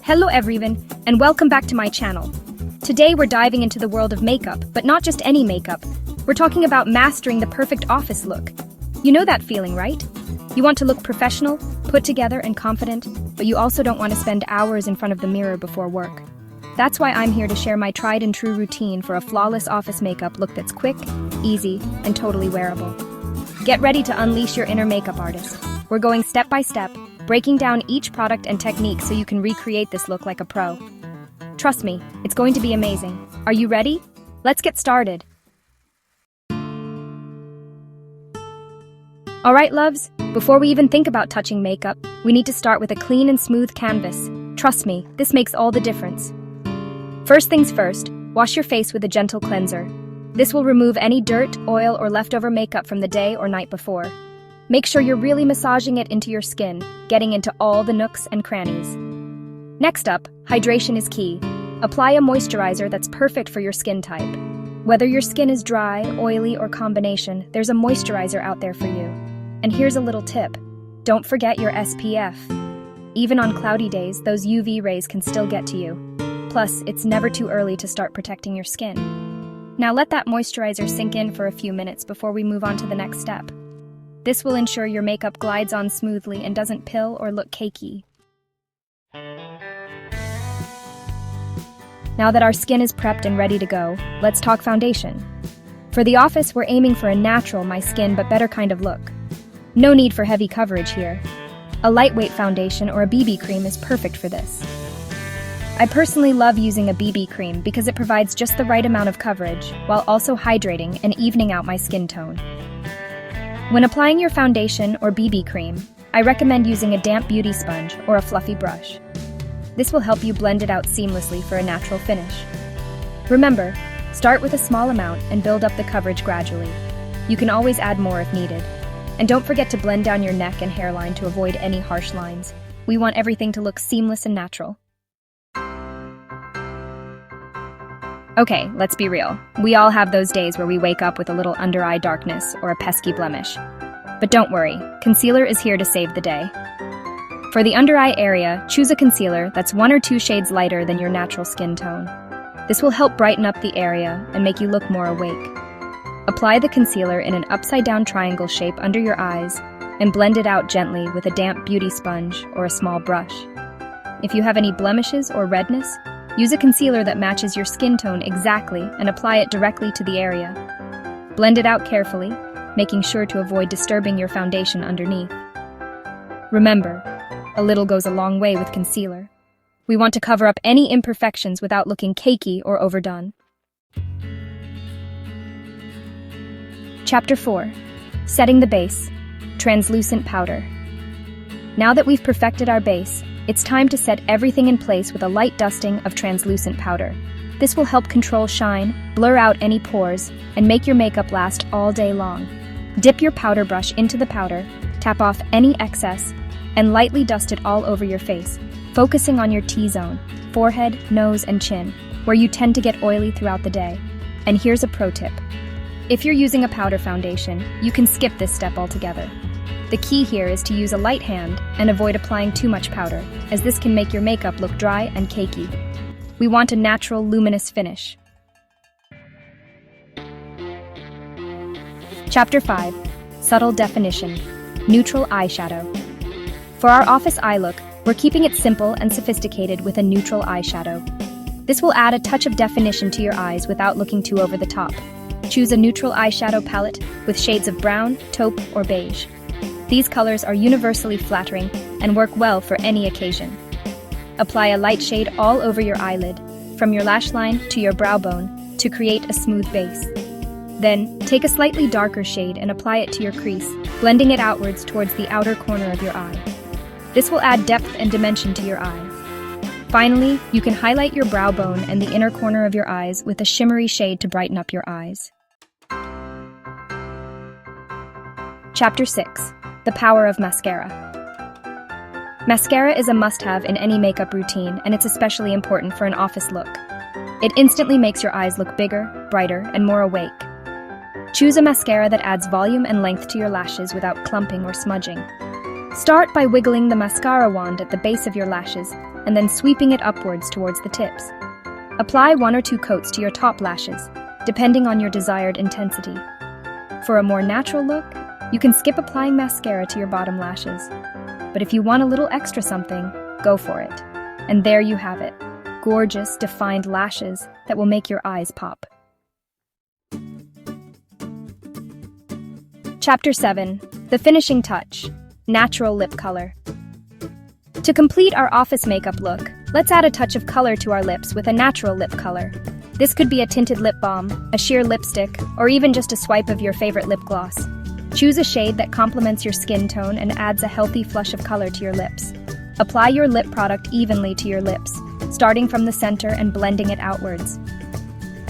Hello everyone, and welcome back to my channel. Today we're diving into the world of makeup, but not just any makeup. We're talking about mastering the perfect office look. You know that feeling, right? You want to look professional, put together, and confident, but you also don't want to spend hours in front of the mirror before work. That's why I'm here to share my tried and true routine for a flawless office makeup look that's quick, easy, and totally wearable. Get ready to unleash your inner makeup artist. We're going step by step, breaking down each product and technique so you can recreate this look like a pro. Trust me, it's going to be amazing. Are you ready? Let's get started. Alright loves, before we even think about touching makeup, we need to start with a clean and smooth canvas. Trust me, this makes all the difference. First things first, wash your face with a gentle cleanser. This will remove any dirt, oil, or leftover makeup from the day or night before. Make sure you're really massaging it into your skin, getting into all the nooks and crannies. Next up, hydration is key. Apply a moisturizer that's perfect for your skin type. Whether your skin is dry, oily, or combination, there's a moisturizer out there for you. And here's a little tip. Don't forget your SPF. Even on cloudy days, those UV rays can still get to you. Plus, it's never too early to start protecting your skin. Now let that moisturizer sink in for a few minutes before we move on to the next step. This will ensure your makeup glides on smoothly and doesn't pill or look cakey. Now that our skin is prepped and ready to go, let's talk foundation. For the office, we're aiming for a natural, my skin but better kind of look. No need for heavy coverage here. A lightweight foundation or a BB cream is perfect for this. I personally love using a BB cream because it provides just the right amount of coverage while also hydrating and evening out my skin tone. When applying your foundation or BB cream, I recommend using a damp beauty sponge or a fluffy brush. This will help you blend it out seamlessly for a natural finish. Remember, start with a small amount and build up the coverage gradually. You can always add more if needed. And don't forget to blend down your neck and hairline to avoid any harsh lines. We want everything to look seamless and natural. Okay, let's be real. We all have those days where we wake up with a little under-eye darkness or a pesky blemish. But don't worry, concealer is here to save the day. For the under-eye area, choose a concealer that's 1 or 2 shades lighter than your natural skin tone. This will help brighten up the area and make you look more awake. Apply the concealer in an upside-down triangle shape under your eyes and blend it out gently with a damp beauty sponge or a small brush. If you have any blemishes or redness, use a concealer that matches your skin tone exactly and apply it directly to the area. Blend it out carefully, making sure to avoid disturbing your foundation underneath. Remember, a little goes a long way with concealer. We want to cover up any imperfections without looking cakey or overdone. Chapter 4. Setting the base. Translucent powder. Now that we've perfected our base, it's time to set everything in place with a light dusting of translucent powder. This will help control shine, blur out any pores, and make your makeup last all day long. Dip your powder brush into the powder, tap off any excess, and lightly dust it all over your face, focusing on your T-zone, forehead, nose, and chin, where you tend to get oily throughout the day. And here's a pro tip. If you're using a powder foundation, you can skip this step altogether. The key here is to use a light hand and avoid applying too much powder, as this can make your makeup look dry and cakey. We want a natural, luminous finish. Chapter 5. Subtle definition. Neutral eyeshadow. For our office eye look, we're keeping it simple and sophisticated with a neutral eyeshadow. This will add a touch of definition to your eyes without looking too over the top. Choose a neutral eyeshadow palette with shades of brown, taupe, or beige. These colors are universally flattering and work well for any occasion. Apply a light shade all over your eyelid, from your lash line to your brow bone, to create a smooth base. Then, take a slightly darker shade and apply it to your crease, blending it outwards towards the outer corner of your eye. This will add depth and dimension to your eye. Finally, you can highlight your brow bone and the inner corner of your eyes with a shimmery shade to brighten up your eyes. Chapter 6. The power of mascara. Mascara is a must-have in any makeup routine, and it's especially important for an office look. It instantly makes your eyes look bigger, brighter, and more awake. Choose a mascara that adds volume and length to your lashes without clumping or smudging. Start by wiggling the mascara wand at the base of your lashes and then sweeping it upwards towards the tips. Apply 1 or 2 coats to your top lashes, depending on your desired intensity. For a more natural look, you can skip applying mascara to your bottom lashes. But if you want a little extra something, go for it. And there you have it, gorgeous, defined lashes that will make your eyes pop. Chapter 7. The Finishing Touch. Natural Lip Color. To complete our office makeup look, let's add a touch of color to our lips with a natural lip color. This could be a tinted lip balm, a sheer lipstick, or even just a swipe of your favorite lip gloss. Choose a shade that complements your skin tone and adds a healthy flush of color to your lips. Apply your lip product evenly to your lips, starting from the center and blending it outwards.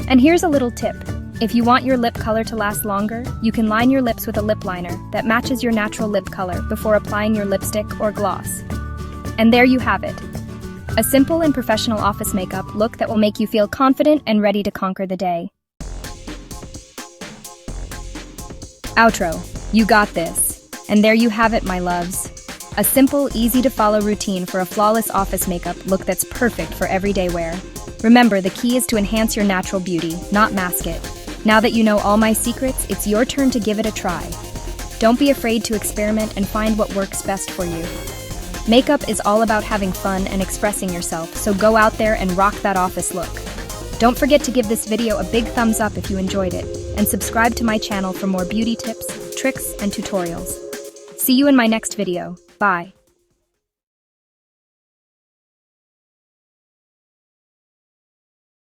And here's a little tip. If you want your lip color to last longer, you can line your lips with a lip liner that matches your natural lip color before applying your lipstick or gloss. And there you have it. A simple and professional office makeup look that will make you feel confident and ready to conquer the day. Outro. You got this. And there you have it, my loves. A simple, easy-to-follow routine for a flawless office makeup look that's perfect for everyday wear. Remember, the key is to enhance your natural beauty, not mask it. Now that you know all my secrets, it's your turn to give it a try. Don't be afraid to experiment and find what works best for you. Makeup is all about having fun and expressing yourself, so go out there and rock that office look. Don't forget to give this video a big thumbs up if you enjoyed it, and subscribe to my channel for more beauty tips, tricks, and tutorials. See you in my next video. Bye.